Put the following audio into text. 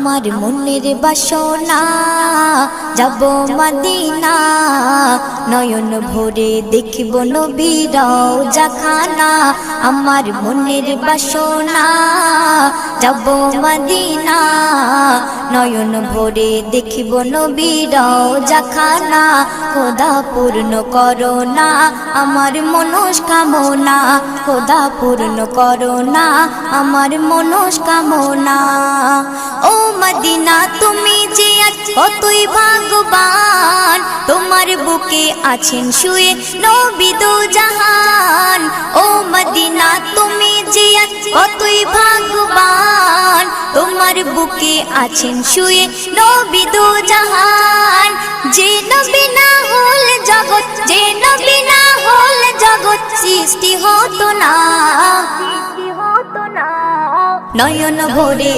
আমার মনের বাসনা যাব মদিনা নয়ন ভরে দেখিব নবীর রওজাখানা আমার মনের বাসনা যাব মদিনা নয়ন ভরে দেখিব নবীর রওজাখানা খোদা পূর্ণ করো না আমার মনস্কামনা খোদা পূর্ণ করো না আমার মনস্কামনা ও মদিনা তুমি যে কতই ভাগ্যবান তোমার বুকে আছেন শুয়ে নবী দো জাহান ও মদিনা তুমি যে কতই ভাগ্যবান তোমার বুকে আছেন শুয়ে নবী দো জাহান যে নবী না হল জগৎ যে নবী না হল জগৎ সৃষ্টি হতো না নয়ন ভরে